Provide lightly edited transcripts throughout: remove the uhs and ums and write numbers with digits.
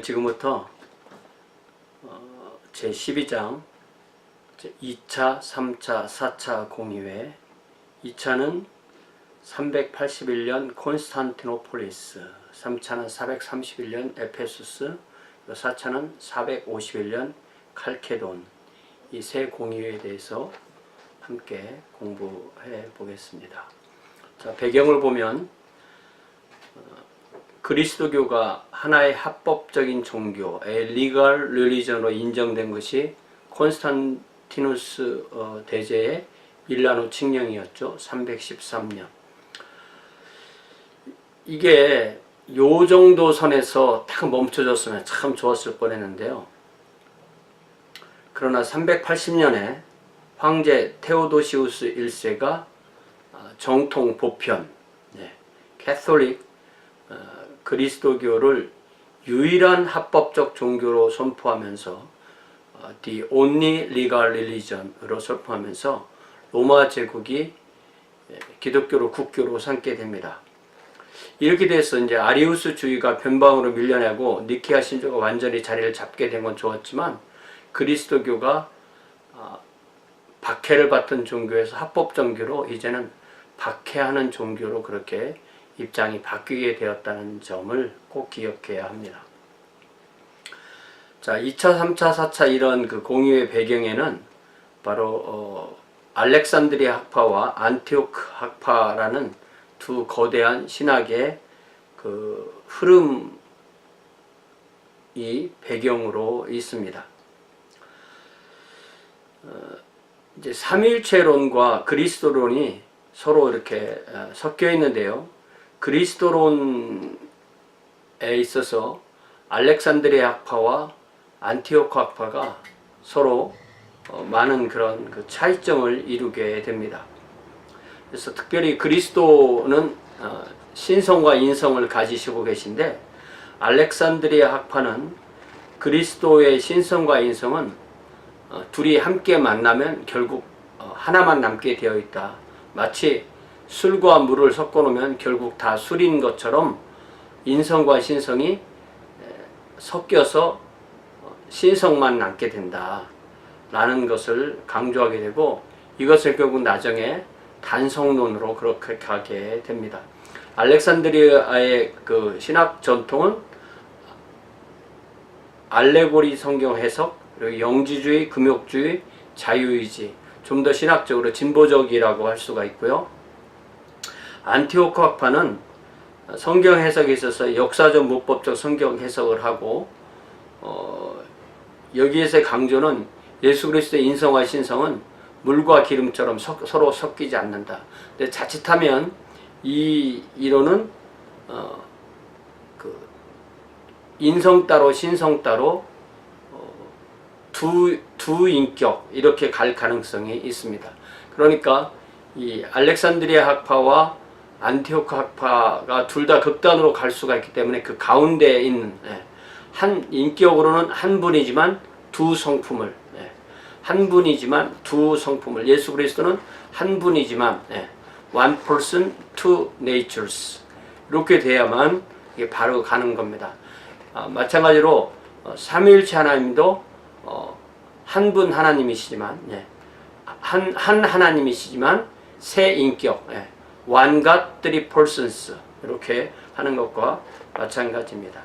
지금부터 제12장 2차, 3차, 4차 공의회. 2차는 381년 콘스탄티노폴리스, 3차는 431년 에페소스, 4차는 451년 칼케돈. 이 세 공의회에 대해서 함께 공부해 보겠습니다. 자, 배경을 보면 그리스도교가 하나의 합법적인 종교, legal religion으로 인정된 것이 콘스탄티누스 대제의 밀라노 칙령이었죠. 313년. 이게 요 정도 선에서 딱 멈춰졌으면 참 좋았을 뻔했는데요. 그러나 380년에 황제 테오도시우스 1세가 정통 보편, 캐톨릭 그리스도교를 유일한 합법적 종교로 선포하면서 The only legal religion으로 선포하면서 로마 제국이 기독교로 국교로 삼게 됩니다. 이렇게 돼서 이제 아리우스주의가 변방으로 밀려나고 니케아 신조가 완전히 자리를 잡게 된 건 좋았지만 그리스도교가 박해를 받던 종교에서 합법 종교로 이제는 박해하는 종교로 그렇게 입장이 바뀌게 되었다는 점을 꼭 기억해야 합니다. 자, 2차, 3차, 4차 이런 그 공의회 배경에는 바로 알렉산드리아 학파와 안티오크 학파라는 두 거대한 신학의 그 흐름이 배경으로 있습니다. 이제 삼위일체론과 그리스도론이 서로 이렇게 섞여 있는데요. 그리스도론에 있어서 알렉산드리아 학파와 안티오크 학파가 서로 많은 그런 그 차이점을 이루게 됩니다. 그래서 특별히 그리스도는 신성과 인성을 가지시고 계신데 알렉산드리아 학파는 그리스도의 신성과 인성은 둘이 함께 만나면 결국 하나만 남게 되어 있다. 마치 술과 물을 섞어 놓으면 결국 다 술인 것처럼 인성과 신성이 섞여서 신성만 남게 된다 라는 것을 강조하게 되고, 이것을 결국 나중에 단성론으로 그렇게 가게 됩니다. 알렉산드리아의 그 신학 전통은 알레고리 성경 해석, 그리고 영지주의, 금욕주의, 자유의지, 좀 더 신학적으로 진보적이라고 할 수가 있고요. 안티오크 학파는 성경 해석에 있어서 역사적 문법적 성경 해석을 하고 여기에서의 강조는 예수 그리스도의 인성과 신성은 물과 기름처럼 서로 섞이지 않는다. 근데 자칫하면 이 이론은 그 인성 따로 신성 따로 두 인격 이렇게 갈 가능성이 있습니다. 그러니까 이 알렉산드리아 학파와 안티오크 학파가 둘 다 극단으로 갈 수가 있기 때문에 그 가운데에 있는 한 인격으로는 한 분이지만 두 성품을, 한 분이지만 두 성품을, 예수 그리스도는 한 분이지만 one person, two natures 이렇게 돼야만 이게 바로 가는 겁니다. 마찬가지로 삼위일체 하나님도 한 분 하나님이시지만 한 하나님이시지만 세 인격, one God, three persons 이렇게 하는 것과 마찬가지입니다.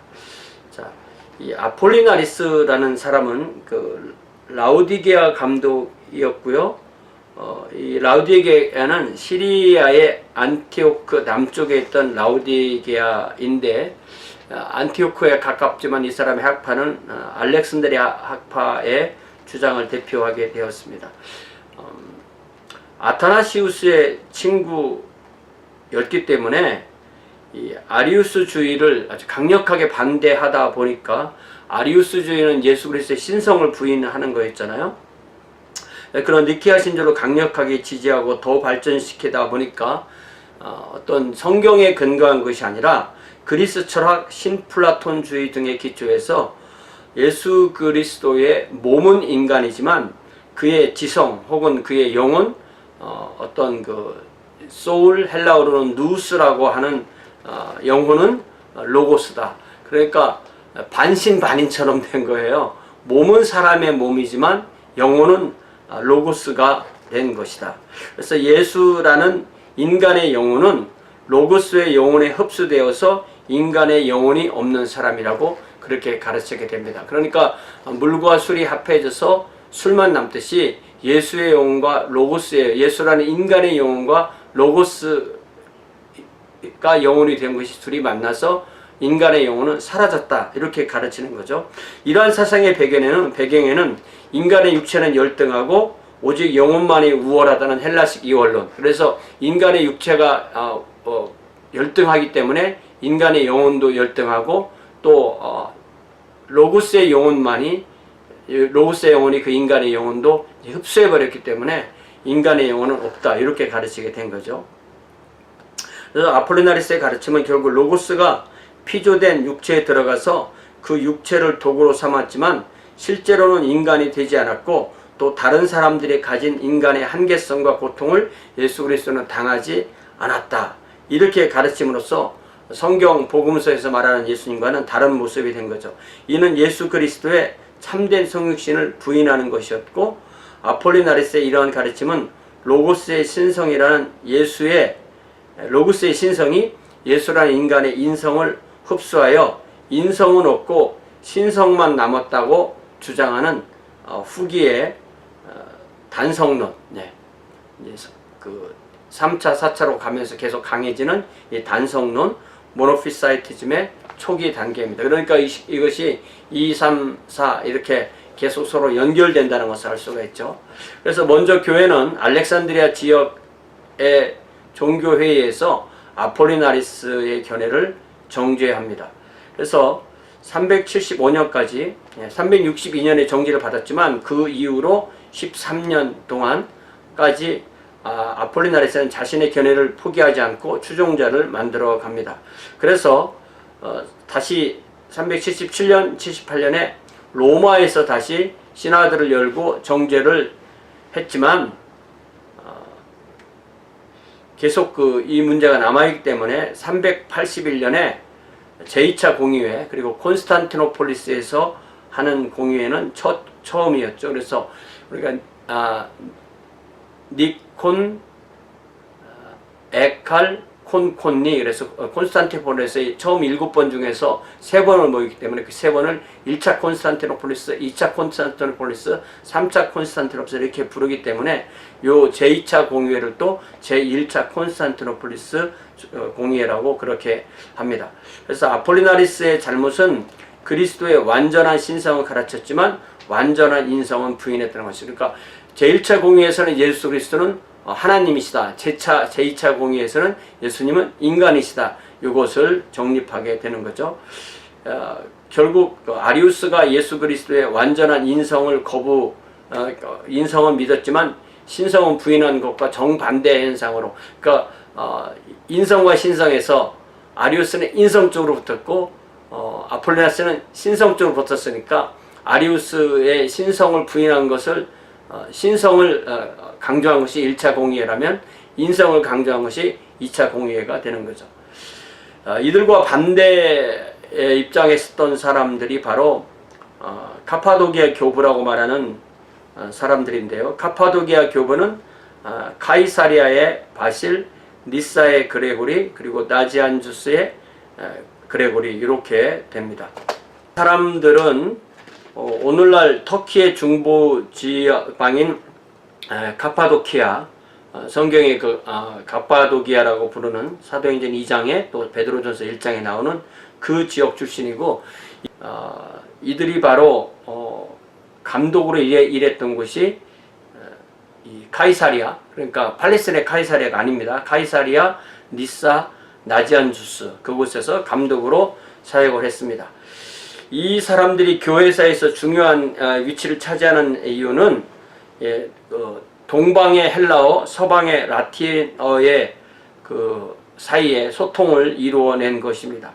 자, 이 아폴리나리스라는 사람은 그 라우디게아 감독이었고요. 이 라우디게아는 시리아의 안티오크 남쪽에 있던 라우디게아인데 안티오크에 가깝지만 이 사람의 학파는 알렉산드리아 학파의 주장을 대표하게 되었습니다. 아타나시우스의 친구였기 때문에 이 아리우스주의를 아주 강력하게 반대하다 보니까, 아리우스주의는 예수 그리스도의 신성을 부인하는 거였잖아요. 그런 니케아 신조를 강력하게 지지하고 더 발전시키다 보니까 어떤 성경에 근거한 것이 아니라 그리스 철학, 신플라톤주의 등의 기초에서 예수 그리스도의 몸은 인간이지만 그의 지성 혹은 그의 영은 어떤 그 소울, 헬라어로는 누스라고 하는 영혼은 로고스다. 그러니까 반신반인처럼 된 거예요. 몸은 사람의 몸이지만 영혼은 로고스가 된 것이다. 그래서 예수라는 인간의 영혼은 로고스의 영혼에 흡수되어서 인간의 영혼이 없는 사람이라고 그렇게 가르치게 됩니다. 그러니까 물과 술이 합해져서 술만 남듯이 예수의 영혼과 로고스의, 예수라는 인간의 영혼과 로고스가 영혼이 된 것이 둘이 만나서 인간의 영혼은 사라졌다, 이렇게 가르치는 거죠. 이러한 사상의 배경에는 인간의 육체는 열등하고 오직 영혼만이 우월하다는 헬라식 이원론, 그래서 인간의 육체가 열등하기 때문에 인간의 영혼도 열등하고 또 로고스의 영혼이 그 인간의 영혼도 흡수해버렸기 때문에 인간의 영혼은 없다, 이렇게 가르치게 된 거죠. 그래서 아폴리나리스의 가르침은 결국 로고스가 피조된 육체에 들어가서 그 육체를 도구로 삼았지만 실제로는 인간이 되지 않았고, 또 다른 사람들이 가진 인간의 한계성과 고통을 예수 그리스도는 당하지 않았다, 이렇게 가르침으로써 성경 복음서에서 말하는 예수님과는 다른 모습이 된 거죠. 이는 예수 그리스도의 참된 성육신을 부인하는 것이었고, 아폴리나리스의 이러한 가르침은 로고스의 신성이라는 로고스의 신성이 예수라는 인간의 인성을 흡수하여 인성은 없고 신성만 남았다고 주장하는 후기의 단성론, 그 3차, 4차로 가면서 계속 강해지는 이 단성론, 모노피사이티즘의 초기 단계입니다. 그러니까 이것이 2, 3, 4 이렇게 계속 서로 연결된다는 것을 알 수가 있죠. 그래서 먼저 교회는 알렉산드리아 지역의 종교회의에서 아폴리나리스의 견해를 정죄합니다. 그래서 375년까지 362년에 정지를 받았지만 그 이후로 13년 동안까지 아폴리나리스는 자신의 견해를 포기하지 않고 추종자를 만들어 갑니다. 그래서 다시 377년, 78년에 로마에서 다시 시나드를 열고 정죄를 했지만 계속 이 문제가 남아있기 때문에 381년에 제2차 공의회, 그리고 콘스탄티노폴리스에서 하는 공의회는 처음이었죠. 그래서 우리가 니콘, 에칼, 콘콘니, 그래서 콘스탄티노폴리스의 처음 7번 중에서 3번을 모이기 때문에 그 3번을 1차 콘스탄티노폴리스, 2차 콘스탄티노폴리스, 3차 콘스탄티노폴리스 이렇게 부르기 때문에 요 제2차 공의회를 또 제1차 콘스탄티노폴리스 공의회라고 그렇게 합니다. 그래서 아폴리나리스의 잘못은 그리스도의 완전한 신성을 가르쳤지만 완전한 인성은 부인했다는 것이죠. 그러니까 제1차 공의회에서는 예수 그리스도는 하나님이시다, 제2차 공의에서는 예수님은 인간이시다, 이것을 정립하게 되는 거죠. 결국 아리우스가 예수 그리스도의 완전한 인성을 인성은 믿었지만 신성은 부인한 것과 정반대 현상으로, 그러니까 인성과 신성에서 아리우스는 인성 쪽으로 붙었고 아폴리나리스는 신성 쪽으로 붙었으니까 아리우스의 신성을 부인한 것을 신성을 강조한 것이 1차 공의회라면 인성을 강조한 것이 2차 공의회가 되는 거죠. 이들과 반대의 입장에 섰던 사람들이 바로 카파도기아 교부라고 말하는 사람들인데요. 카파도기아 교부는 카이사리아의 바실, 니사의 그레고리, 그리고 나지안주스의 그레고리, 이렇게 됩니다. 사람들은 오늘날 터키의 중부 지방인 카파도키아, 성경의 카파도기아라고 부르는 사도행전 2장에 또 베드로전서 1장에 나오는 그 지역 출신이고, 이들이 바로 감독으로 일했던 곳이 이 카이사리아, 그러니까 팔레스틴의 카이사리아가 아닙니다. 카이사리아, 니사, 나지안주스, 그곳에서 감독으로 사역을 했습니다. 이 사람들이 교회사에서 중요한 위치를 차지하는 이유는 동방의 헬라어, 서방의 라틴어의 그 사이에 소통을 이루어낸 것입니다.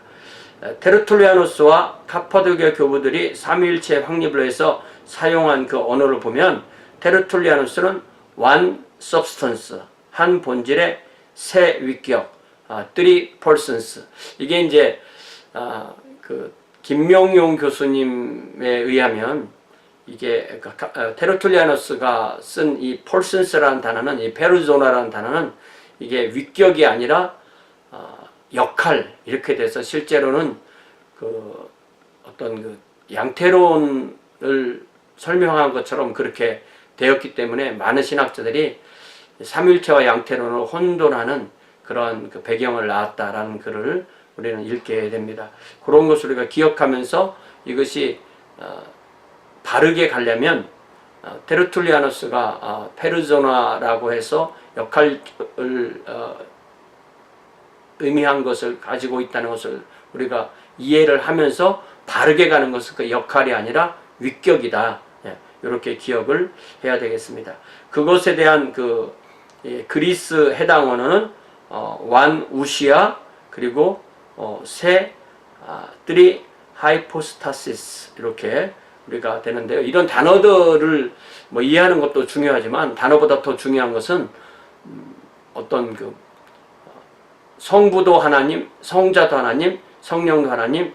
테르툴리아누스와 카파도기아 교부들이 삼위일체 확립을 해서 사용한 그 언어를 보면 테르툴리아누스는 one substance, 한 본질의 세 위격, three persons, 이게 이제 그 김명용 교수님에 의하면 이게 테르툴리아누스가 쓴 이 폴슨스라는 단어는, 이 페르소나라는 단어는 이게 위격이 아니라 역할, 이렇게 돼서 실제로는 그 어떤 그 양태론을 설명한 것처럼 그렇게 되었기 때문에 많은 신학자들이 삼위일체와 양태론을 혼돈하는 그런 그 배경을 낳았다라는 글을 우리는 읽게 됩니다. 그런 것을 우리가 기억하면서 이것이 바르게 가려면 테르툴리아누스가 페르소나라고 해서 역할을 의미한 것을 가지고 있다는 것을 우리가 이해를 하면서 바르게 가는 것은 그 역할이 아니라 위격이다. 이렇게 기억을 해야 되겠습니다. 그것에 대한 그 그리스 해당 언어는 완 우시아, 그리고 뜨리 하이포스타시스, 이렇게 우리가 되는데요. 이런 단어들을 뭐 이해하는 것도 중요하지만 단어보다 더 중요한 것은 어떤 그 성부도 하나님, 성자도 하나님, 성령도 하나님,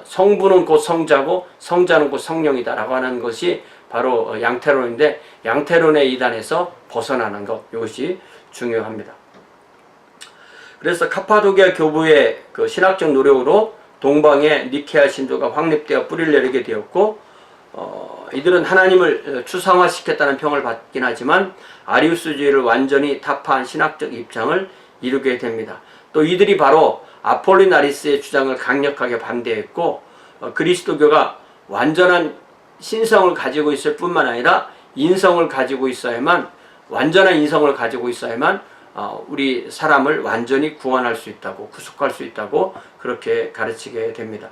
성부는 곧 성자고 성자는 곧 성령이다 라고 하는 것이 바로 양태론인데, 양태론의 이단에서 벗어나는 것, 이것이 중요합니다. 그래서 카파도기아 교부의 그 신학적 노력으로 동방의 니케아 신조가 확립되어 뿌리를 내리게 되었고, 이들은 하나님을 추상화시켰다는 평을 받긴 하지만 아리우스주의를 완전히 타파한 신학적 입장을 이루게 됩니다. 또 이들이 바로 아폴리나리스의 주장을 강력하게 반대했고, 그리스도교가 완전한 신성을 가지고 있을 뿐만 아니라 인성을 가지고 있어야만, 완전한 인성을 가지고 있어야만 우리 사람을 완전히 구원할 수 있다고, 구속할 수 있다고 그렇게 가르치게 됩니다.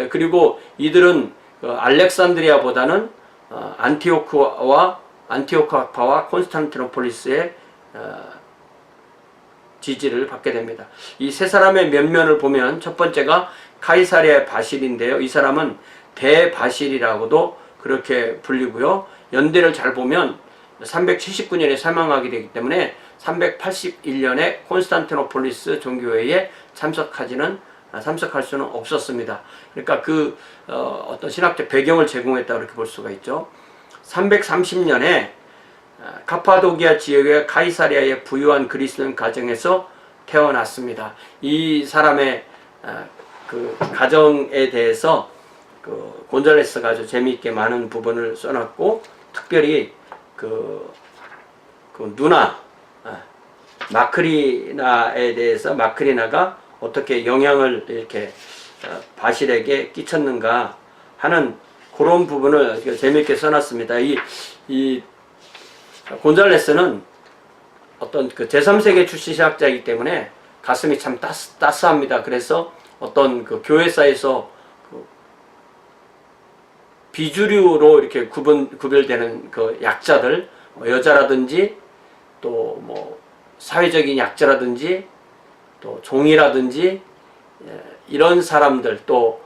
그리고 이들은 알렉산드리아보다는 안티오크파와 콘스탄티노폴리스의 지지를 받게 됩니다. 이 세 사람의 면면을 보면 첫 번째가 카이사리아의 바실인데요. 이 사람은 대바실이라고도 그렇게 불리고요. 연대를 잘 보면 379년에 사망하게 되기 때문에 381년에 콘스탄티노폴리스 종교회의에 참석할 수는 없었습니다. 그러니까 그 어떤 신학적 배경을 제공했다, 그렇게 볼 수가 있죠. 330년에 카파도기아 지역의 카이사리아의 부유한 그리스도인 가정에서 태어났습니다. 이 사람의 그 가정에 대해서 그 곤잘레스가 아주 재미있게 많은 부분을 써놨고, 특별히 그 누나 마크리나에 대해서, 마크리나가 어떻게 영향을 이렇게 바실에게 끼쳤는가 하는 그런 부분을 재미있게 써놨습니다. 이 곤잘레스는 어떤 그 제3세계 출신 신학자이기 때문에 가슴이 참 따스합니다. 그래서 어떤 그 교회사에서 그 비주류로 이렇게 구별되는 그 약자들, 여자라든지 또 뭐 사회적인 약자라든지 또 종이라든지 이런 사람들, 또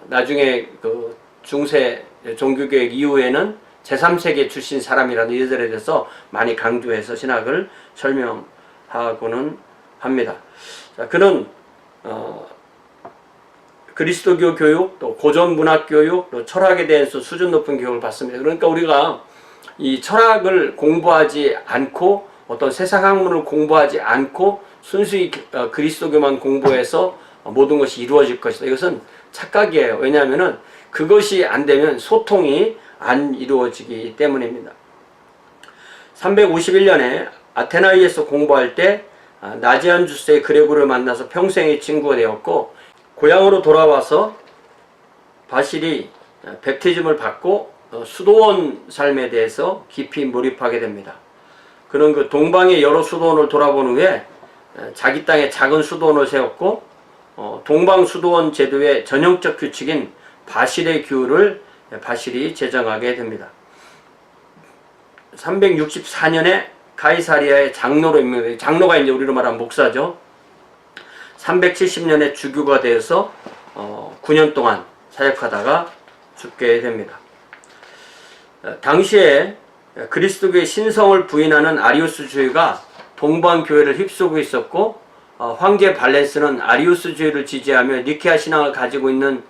나중에 그 중세 종교개혁 이후에는 제3세계 출신 사람이라는 이들에 대해서 많이 강조해서 신학을 설명하고는 합니다. 자, 그는 그리스도교 교육, 또 고전 문학 교육, 또 철학에 대해서 수준 높은 교육을 받습니다. 그러니까 우리가 이 철학을 공부하지 않고, 어떤 세상 학문을 공부하지 않고 순수히 그리스도교만 공부해서 모든 것이 이루어질 것이다, 이것은 착각이에요. 왜냐하면 그것이 안 되면 소통이 안 이루어지기 때문입니다. 351년에 아테나이에서 공부할 때 나지안 주스의 그레고를 만나서 평생의 친구가 되었고, 고향으로 돌아와서 바실이 백티즘을 받고 수도원 삶에 대해서 깊이 몰입하게 됩니다. 그는 그 동방의 여러 수도원을 돌아본 후에 자기 땅에 작은 수도원을 세웠고, 동방 수도원 제도의 전형적 규칙인 바실의 규를 바실이 제정하게 됩니다. 364년에 카이사리아의 장로로 임명돼요. 장로가 이제 우리로 말하면 목사죠. 370년에 주교가 되어서 9년 동안 사역하다가 죽게 됩니다. 당시에 그리스도교의 신성을 부인하는 아리우스주의가 동방교회를 휩쓰고 있었고, 황제 발레스는 아리우스주의를 지지하며 니케아 신앙을 가지고 있는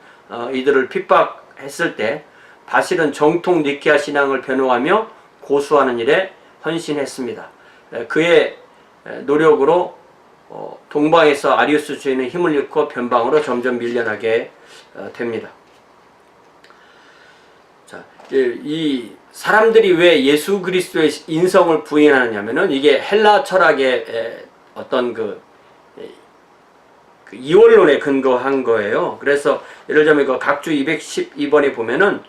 이들을 핍박했을 때 바실은 정통 니케아 신앙을 변호하며 고수하는 일에 헌신했습니다. 그의 노력으로 동방에서 아리우스주의는 힘을 잃고 변방으로 점점 밀려나게 됩니다. 자, 이 사람들이 왜 예수 그리스도의 인성을 부인하느냐면은 이게 헬라 철학의 어떤 그 이원론에 근거한 거예요. 그래서 예를 들면 그 각주 212번에 보면은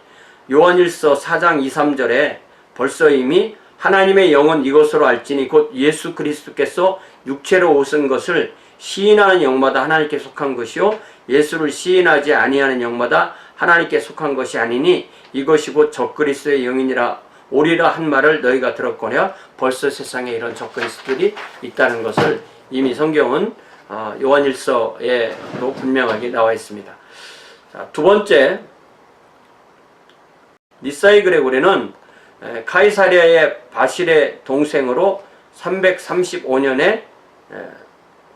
요한일서 4장 2, 3절에 벌써 이미 하나님의 영은 이것으로 알지니 곧 예수 그리스도께서 육체로 오신 것을 시인하는 영마다 하나님께 속한 것이요 예수를 시인하지 아니하는 영마다 하나님께 속한 것이 아니니 이것이 곧 적그리스도의 영이니라 오리라 한 말을 너희가 들었거냐. 벌써 세상에 이런 적그리스도들이 있다는 것을 이미 성경은 요한일서에도 분명하게 나와 있습니다. 자, 두 번째, 니사이 그레고리는 카이사리아의 바실의 동생으로 335년에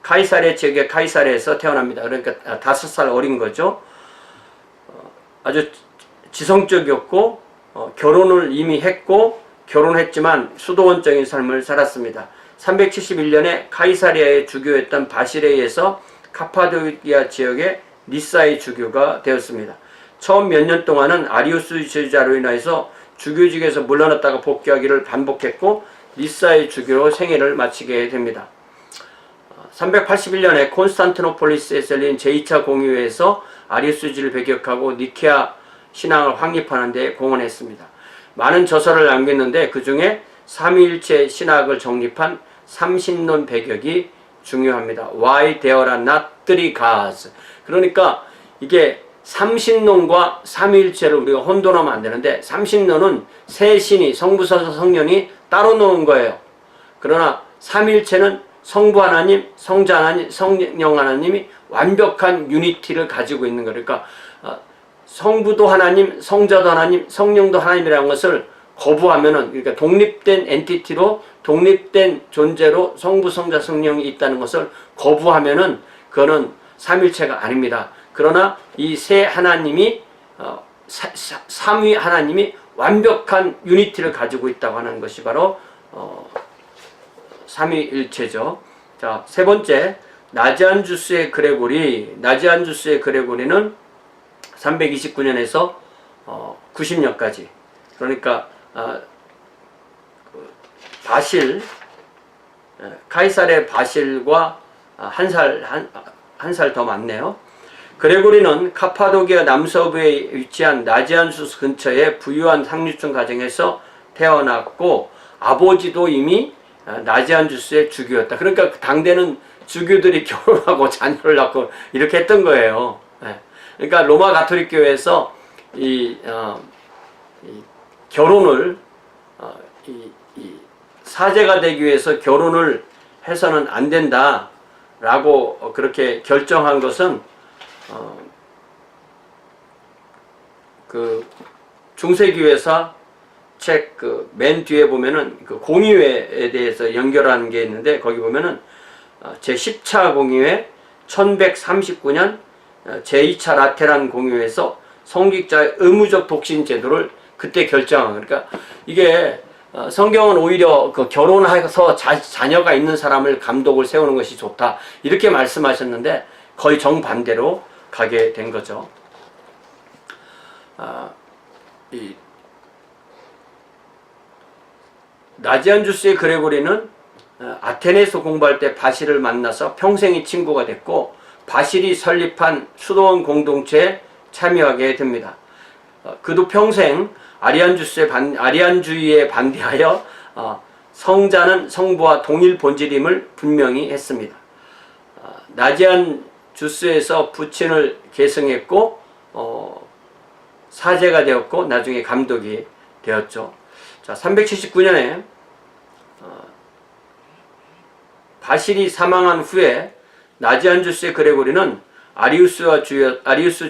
카이사리아 지역의 카이사리아에서 태어납니다. 그러니까 5살 어린 거죠. 아주 지성적이었고 결혼을 이미 했고 결혼했지만 수도원적인 삶을 살았습니다. 371년에 카이사리아의 주교였던 바실에 의해서 카파도키아 지역의 니사이 주교가 되었습니다. 처음 몇 년 동안은 아리우스 주의자로 인해서 주교직에서 물러났다가 복귀하기를 반복했고 니사이 주교로 생애를 마치게 됩니다. 381년에 콘스탄티노폴리스에서 열린 제2차 공의회에서 아리우스주의를 배격하고 니케아 신앙을 확립하는 데 공헌했습니다. 많은 저서를 남겼는데 그 중에 삼위일체 신학을 정립한 삼신론 배격이 중요합니다. Why there are not three gods. 그러니까 이게 삼신론과 삼위일체를 우리가 혼돈하면 안 되는데 삼신론은 세 신이 성부, 성자, 성령이 따로 놓은 거예요. 그러나 삼위일체는 성부 하나님, 성자 하나님, 성령 하나님이 완벽한 유니티를 가지고 있는 거예요. 그러니까 성부도 하나님, 성자도 하나님, 성령도 하나님이라는 것을 거부하면은, 그러니까 독립된 엔티티로 독립된 존재로 성부, 성자, 성령이 있다는 것을 거부하면은 그거는 삼일체가 아닙니다. 그러나 이 세 하나님이 삼위 하나님이 완벽한 유니티를 가지고 있다고 하는 것이 바로 삼위일체죠. 자, 세 번째, 나지안주스의 그레고리는 329년에서 90년까지, 그러니까 바실, 카이사르의 바실과 한 살 더 많네요. 그레고리는 카파도키아 남서부에 위치한 나지안주스 근처의 부유한 상류층 가정에서 태어났고 아버지도 이미 나지안주스의 주교였다. 그러니까 당대는 주교들이 결혼하고 자녀를 낳고 이렇게 했던 거예요. 그러니까 로마 가톨릭 교회에서 이 결혼을 사제가 되기 위해서 결혼을 해서는 안 된다라고 그렇게 결정한 것은 그 중세교회사 책 그 맨 뒤에 보면은 그 공의회에 대해서 연결하는 게 있는데 거기 보면은 제10차 공의회 1139년 제2차 라테란 공의회에서 성직자의 의무적 독신 제도를 그때 결정한, 그러니까 이게 성경은 오히려 그 결혼해서 자녀가 있는 사람을 감독을 세우는 것이 좋다 이렇게 말씀하셨는데 거의 정반대로 가게 된 거죠. 이 나지안주스의 그레고리는 아테네에서 공부할 때 바실을 만나서 평생의 친구가 됐고 바실이 설립한 수도원 공동체에 참여하게 됩니다. 그도 평생 아리안주의에 반대하여 성자는 성부와 동일 본질임을 분명히 했습니다. 나지안주스에서 부친을 계승했고 사제가 되었고 나중에 감독이 되었죠. 자, 379년에 바실이 사망한 후에 나지안주스의 그레고리는 아리우스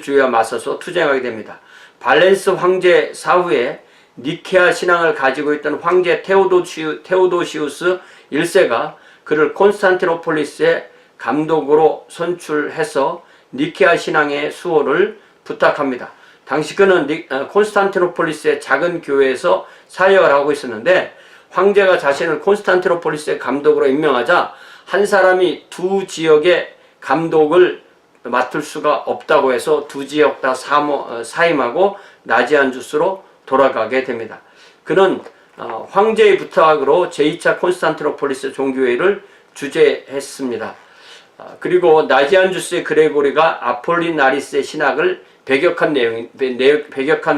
주의와 맞서서 투쟁하게 됩니다. 발렌스 황제 사후에 니케아 신앙을 가지고 있던 황제 테오도시우스 1세가 그를 콘스탄티노폴리스의 감독으로 선출해서 니케아 신앙의 수호를 부탁합니다. 당시 그는 콘스탄티노폴리스의 작은 교회에서 사역을 하고 있었는데 황제가 자신을 콘스탄티노폴리스의 감독으로 임명하자 한 사람이 두 지역의 감독을 맡을 수가 없다고 해서 두 지역 다 사임하고 나지안주스로 돌아가게 됩니다. 그는 황제의 부탁으로 제2차 콘스탄티노폴리스 종교회의를 주재했습니다. 그리고 나지안주스의 그레고리가 아폴리나리스의 신학을 배격한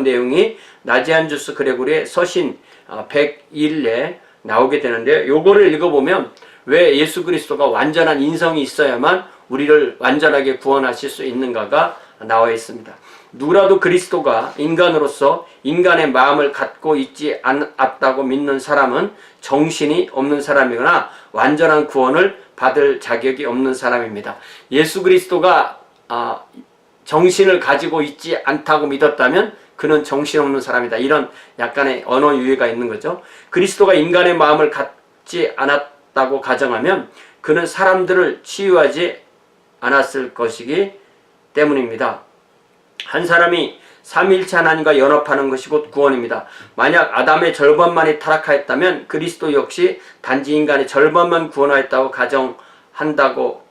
내용이 나지안주스 그레고리의 서신 101에 나오게 되는데, 요거를 읽어보면 왜 예수 그리스도가 완전한 인성이 있어야만 우리를 완전하게 구원하실 수 있는가가 나와 있습니다. 누구라도 그리스도가 인간으로서 인간의 마음을 갖고 있지 않았다고 믿는 사람은 정신이 없는 사람이거나 완전한 구원을 받을 자격이 없는 사람입니다. 예수 그리스도가 정신을 가지고 있지 않다고 믿었다면 그는 정신없는 사람이다. 이런 약간의 언어 유해가 있는 거죠. 그리스도가 인간의 마음을 갖지 않았다고 가정하면 그는 사람들을 치유하지 않았을 것이기 때문입니다. 한 사람이 삼위일체 하나님과 연합하는 것이 곧 구원입니다. 만약 아담의 절반만이 타락하였다면 그리스도 역시 단지 인간의 절반만 구원하였다고 가정한다고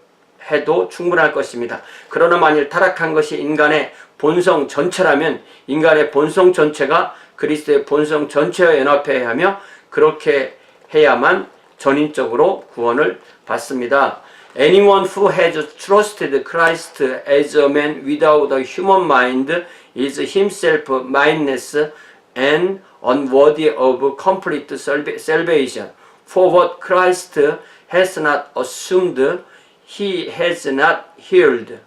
해도 충분할 것입니다. 그러나 만일 타락한 것이 인간의 본성 전체라면 인간의 본성 전체가 그리스도의 본성 전체와 연합해야 하며 그렇게 해야만 전인적으로 구원을 받습니다. Anyone who has trusted Christ as a man without a human mind is himself mindless and unworthy of complete salvation. For what Christ has not assumed, he has not healed.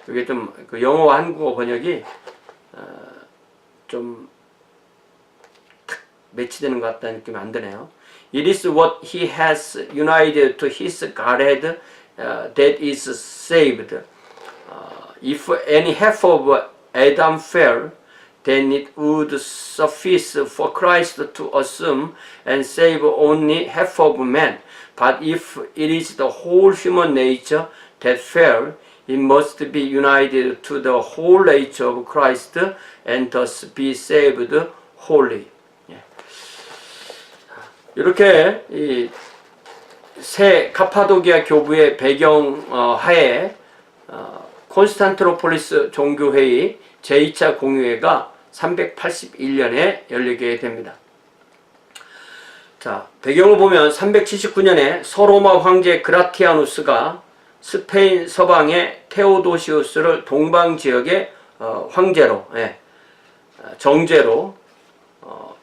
이게 좀 그 영어와 한국어 번역이 좀 매치되는 것 같다는 느낌이 안 드네요. It is what he has united to his Godhead that is saved. If any half of Adam fell, then it would suffice for Christ to assume and save only half of man. But if it is the whole human nature that fell, it must be united to the whole nature of Christ and thus be saved wholly. 이렇게 이 새 카파도기아 교부의 배경 하에 콘스탄티노폴리스 종교회의 제2차 공의회가 381년에 열리게 됩니다. 자, 배경을 보면 379년에 서로마 황제 그라티아누스가 스페인 서방의 테오도시우스를 동방 지역의 황제로, 정제로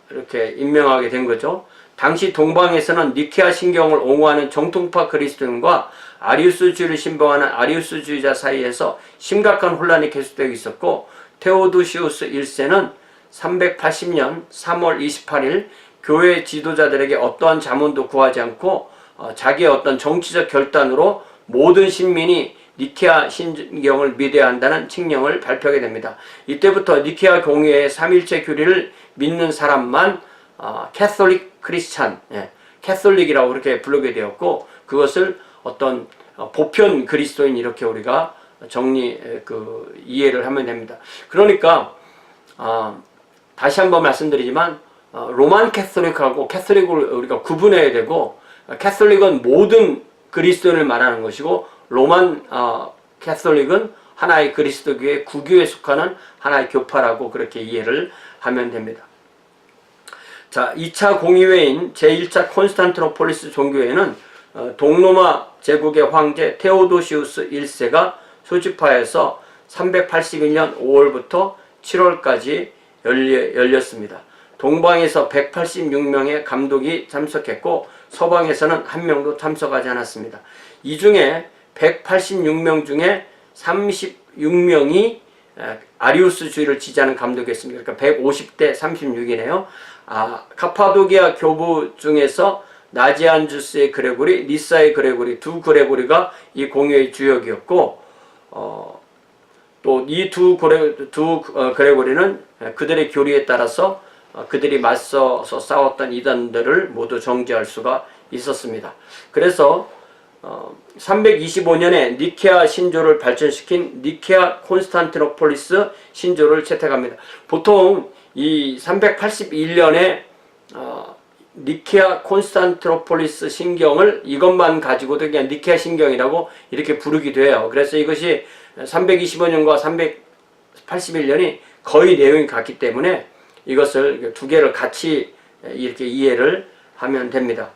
이렇게 임명하게 된 거죠. 당시 동방에서는 니케아 신경을 옹호하는 정통파 그리스도인과 아리우스주의를 신봉하는 아리우스주의자 사이에서 심각한 혼란이 계속되고 있었고, 테오도시우스 1세는 380년 3월 28일 교회 지도자들에게 어떠한 자문도 구하지 않고 자기의 어떤 정치적 결단으로 모든 신민이 니케아 신경을 믿어야 한다는 칙령을 발표하게 됩니다. 이때부터 니케아 공의회의 삼일체 교리를 믿는 사람만 캐톨릭 크리스찬, 캐톨릭이라고 그렇게 부르게 되었고, 그것을 어떤 보편 그리스도인 이렇게 우리가 이해를 하면 됩니다. 그러니까 다시 한번 말씀드리지만 로만 캐톨릭하고 캐톨릭을 우리가 구분해야 되고, 캐톨릭은 모든 그리스도인을 말하는 것이고, 로만 캐톨릭은 하나의 그리스도교의 구교에 속하는 하나의 교파라고 그렇게 이해를 하면 됩니다. 자, 2차 공의회인 제1차 콘스탄티노폴리스 종교회는 동로마 제국의 황제 테오도시우스 1세가 소집하여서 381년 5월부터 7월까지 열렸습니다. 동방에서 186명의 감독이 참석했고 서방에서는 한 명도 참석하지 않았습니다. 이 중에 186명 중에 36명이 아리우스주의를 지지하는 감독이었습니다. 그러니까 150대 36이네요. 카파도기아 교부 중에서 나지안주스의 그레고리, 니사의 그레고리, 두 그레고리가 이 공회의 주역이었고, 또 이 두 그레고리는 그들의 교리에 따라서 그들이 맞서서 싸웠던 이단들을 모두 정죄할 수가 있었습니다. 그래서 325년에 니케아 신조를 발전시킨 니케아 콘스탄티노폴리스 신조를 채택합니다. 보통 이 381년에 니케아 콘스탄티노폴리스 신경을 이것만 가지고도 그냥 니케아 신경이라고 이렇게 부르기도 해요. 그래서 이것이 325년과 381년이 거의 내용이 같기 때문에 이것을 두 개를 같이 이렇게 이해를 하면 됩니다.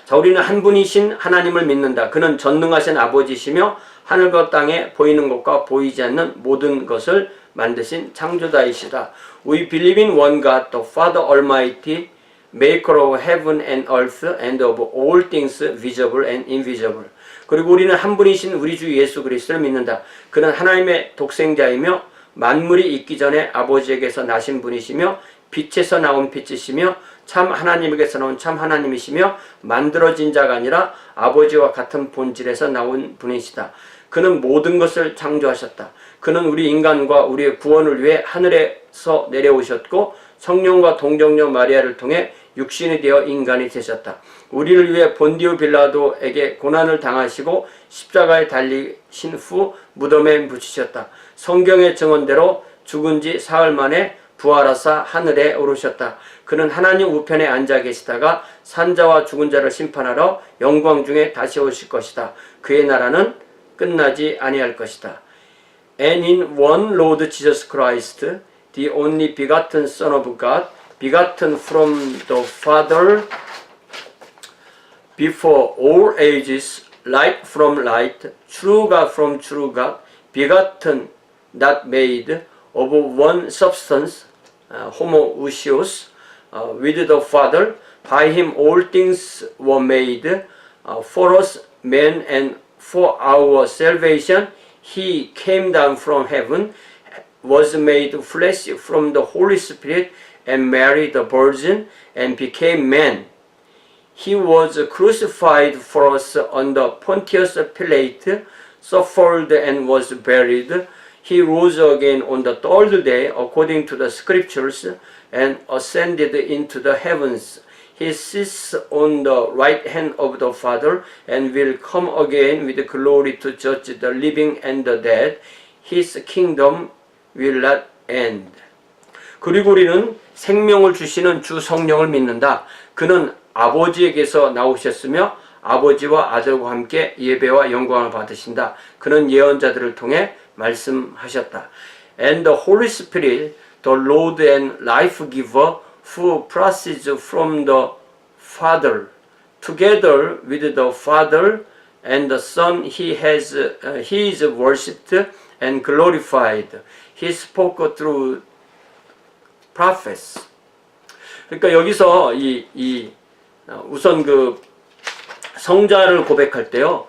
자, 우리는 한 분이신 하나님을 믿는다. 그는 전능하신 아버지시며 하늘과 땅에 보이는 것과 보이지 않는 모든 것을 만드신 창조자이시다. We believe in one God, the Father Almighty, maker of heaven and earth and of all things visible and invisible. 그리고 우리는 한 분이신 우리 주 예수 그리스도를 믿는다. 그는 하나님의 독생자이며 만물이 있기 전에 아버지에게서 나신 분이시며 빛에서 나온 빛이시며 참 하나님에게서 나온 참 하나님이시며 만들어진 자가 아니라 아버지와 같은 본질에서 나온 분이시다. 그는 모든 것을 창조하셨다. 그는 우리 인간과 우리의 구원을 위해 하늘에서 내려오셨고 성령과 동정녀 마리아를 통해 육신이 되어 인간이 되셨다. 우리를 위해 본디오 빌라도에게 고난을 당하시고 십자가에 달리신 후 무덤에 묻히셨다. 성경의 증언대로 죽은 지 사흘 만에 부활하사 하늘에 오르셨다. 그는 하나님 우편에 앉아 계시다가 산자와 죽은 자를 심판하러 영광 중에 다시 오실 것이다. 그의 나라는 끝나지 아니할 것이다. And in one Lord Jesus Christ, the only begotten Son of God, begotten from the Father before all ages, light from light, true God from true God, begotten, not made, of one substance, homoousios, with the Father. By him all things were made, for us men and for our salvation. He came down from heaven, was made flesh from the Holy Spirit, and Mary the Virgin, and became man. He was crucified for us under Pontius Pilate, suffered and was buried. He rose again on the third day according to the scriptures and ascended into the heavens. He sits on the right hand of the Father and will come again with glory to judge the living and the dead. His kingdom will not end. 그리고 우리는 생명을 주시는 주 성령을 믿는다. 그는 아버지에게서 나오셨으며 아버지와 아들과 함께 예배와 영광을 받으신다. 그는 예언자들을 통해 말씀하셨다. And the Holy Spirit, the Lord and life giver, who proceeds from the Father, together with the Father and the Son, he is worshipped and glorified. He spoke through prophets. 그러니까 여기서 우선 그 성자를 고백할 때요,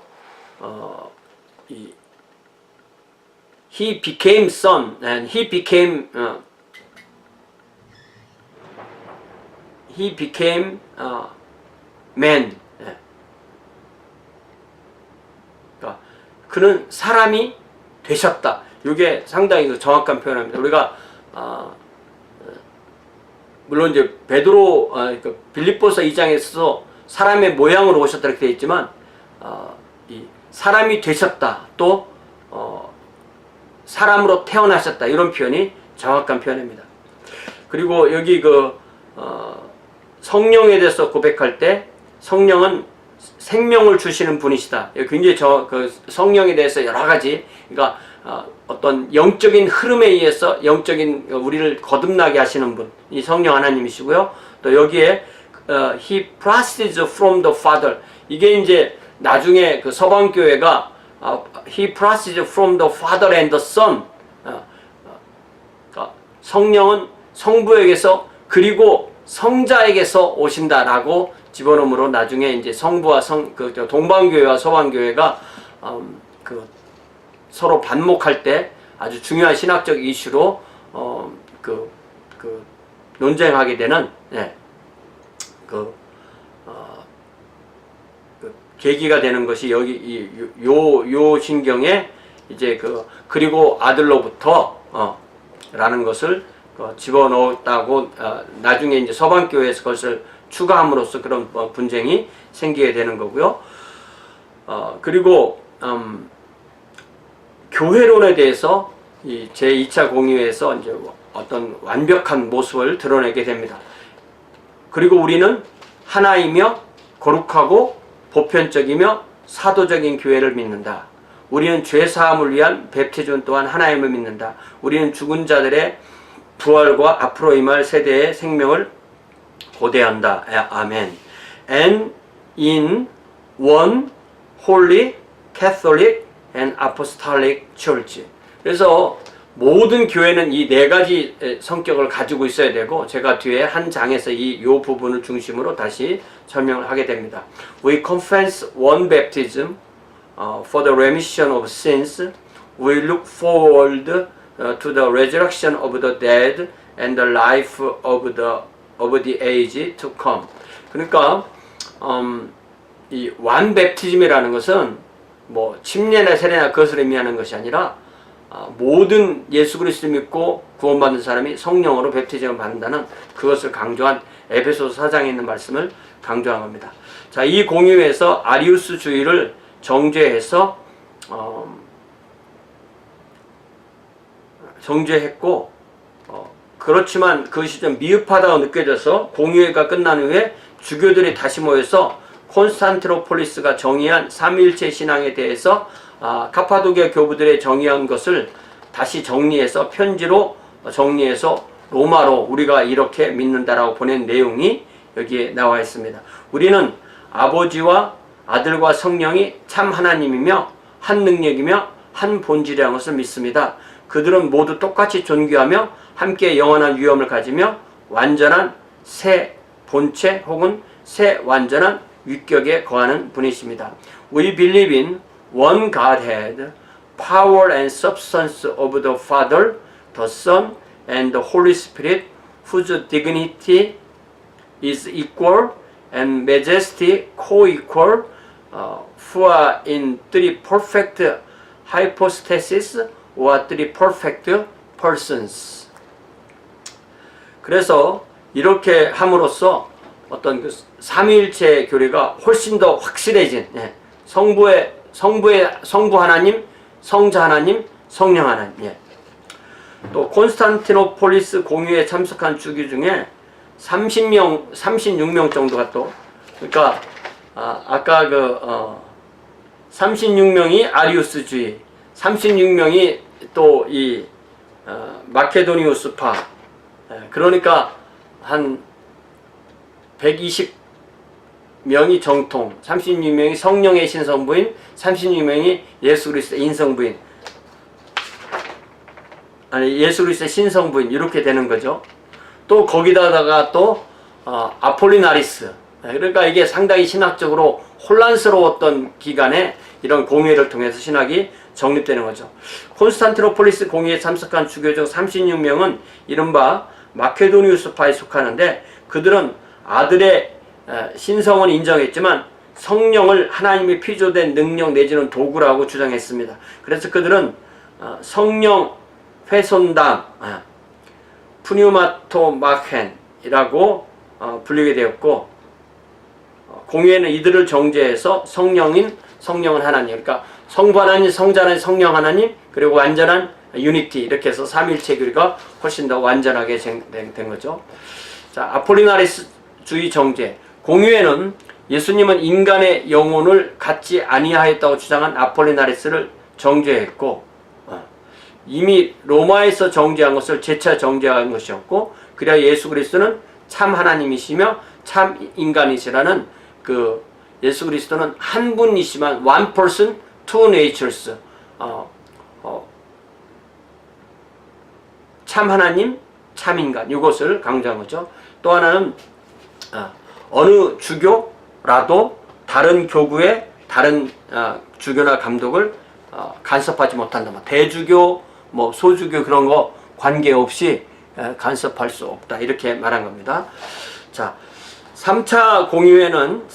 he became son and he became man. 그러니까 그는 사람이 되셨다. 이게 상당히 정확한 표현입니다. 우리가 물론 이제 베드로 그러니까 빌립보서 2장에서 사람의 모양으로 오셨다 이렇게 되어 있지만 이 사람이 되셨다 또 사람으로 태어나셨다 이런 표현이 정확한 표현입니다. 그리고 여기 성령에 대해서 고백할 때 성령은 생명을 주시는 분이시다. 굉장히 성령에 대해서 여러 가지 그러니까 어떤 영적인 흐름에 의해서 영적인 우리를 거듭나게 하시는 분, 이 성령 하나님이시고요. 또 여기에 he proceeds from the Father. 이게 이제 나중에 그 서방 교회가 he proceeds from the Father and the Son. 그러니까 성령은 성부에게서 그리고 성자에게서 오신다라고 집어넣음으로 나중에 이제 성부와 동방교회와 서방교회가 서로 반목할 때 아주 중요한 신학적 이슈로 논쟁하게 되는 계기가 되는 것이 여기 요 신경에 이제 그리고 아들로부터 라는 것을 집어넣었다고 나중에 이제 서방교회에서 그것을 추가함으로써 그런 분쟁이 생기게 되는 거고요. 그리고 교회론에 대해서 이 제2차 공의회에서 이제 어떤 완벽한 모습을 드러내게 됩니다. 그리고 우리는 하나이며 거룩하고 보편적이며 사도적인 교회를 믿는다. 우리는 죄사함을 위한 베프티즘 또한 하나님을 믿는다. 우리는 죽은 자들의 부활과 앞으로 임할 세대의 생명을 고대한다. 아멘. And in one holy Catholic and Apostolic Church. 그래서 모든 교회는 이 네 가지 성격을 가지고 있어야 되고, 제가 뒤에 한 장에서 이 부분을 중심으로 다시 설명을 하게 됩니다. We confess one baptism for the remission of sins. We look forward to the resurrection of the dead and the life of the age to come. 그러니까 이 완배티즘이라는 것은 뭐 침례나 세례나 그것을 의미하는 것이 아니라 모든 예수 그리스도 믿고 구원받은 사람이 성령으로 베프티즘을 받는다는 그것을 강조한 에베소서 4장에 있는 말씀을 강조한 겁니다. 자, 이 공의회에서 아리우스주의를 정죄해서 정죄했고, 그렇지만 그것이 좀 미흡하다고 느껴져서 공의회가 끝난 후에 주교들이 다시 모여서 콘스탄티노폴리스가 정의한 삼위일체 신앙에 대해서 카파도기아 교부들의 정의한 것을 다시 정리해서 편지로 정리해서 로마로 우리가 이렇게 믿는다라고 보낸 내용이 여기에 나와 있습니다. 우리는 아버지와 아들과 성령이 참 하나님이며 한 능력이며 한 본질이라는 것을 믿습니다. 그들은 모두 똑같이 존귀하며 함께 영원한 위엄을 가지며 완전한 새 본체 혹은 새 완전한 위격에 거하는 분이십니다. We believe in one Godhead, power and substance of the Father, the Son, and the Holy Spirit, whose dignity is equal and majesty co-equal, who are in three perfect hypostases or three perfect persons. 그래서 이렇게 함으로써 어떤 그 삼위일체 교리가 훨씬 더 확실해진, 성부 하나님, 성자 하나님, 성령 하나님. 또 콘스탄티노폴리스 공의회에 참석한 주교 중에 36명 정도가 또, 그러니까 아까 36명이 아리우스주의, 36명이 또 이 마케도니우스파, 그러니까 한 120명이 정통, 36명이 성령의 신성부인, 36명이 예수 그리스도의 인성부인, 아니 예수 그리스도의 신성부인, 이렇게 되는 거죠. 또 거기다가 또 아폴리나리스, 그러니까 이게 상당히 신학적으로 혼란스러웠던 기간에 이런 공의회를 통해서 신학이 정립되는 거죠. 콘스탄티노폴리스 공의회에 참석한 주교 중 36명은 이른바 마케도니우스파에 속하는데, 그들은 아들의 신성은 인정했지만 성령을 하나님이 피조된 능력 내지는 도구라고 주장했습니다. 그래서 그들은 성령 훼손담, 푸뉴마토마켄이라고 불리게 되었고, 공의회는 이들을 정죄해서 성령은 하나님, 그러니까 성부 하나님, 성자 하나님, 성령 하나님, 그리고 완전한 유니티, 이렇게 해서 삼위일체 교리가 훨씬 더 완전하게 된 거죠. 자, 아폴리나리스주의 정죄. 공의회는 예수님은 인간의 영혼을 갖지 아니하였다고 주장한 아폴리나리스를 정죄했고, 이미 로마에서 정죄한 것을 재차 정죄한 것이었고, 그래야 예수 그리스도는 참 하나님이시며 참 인간이시라는 그 예수 그리스도는 한 분이시만 one person, two natures, 참 하나님, 참 인간, 이것을 강조한 거죠. 또 하나는 어느 주교라도 다른 교구의 다른 주교나 감독을 간섭하지 못한다. 대주교, 소주교 그런 거 관계없이 간섭할 수 없다. 이렇게 말한 겁니다. 자, 3차 공의회는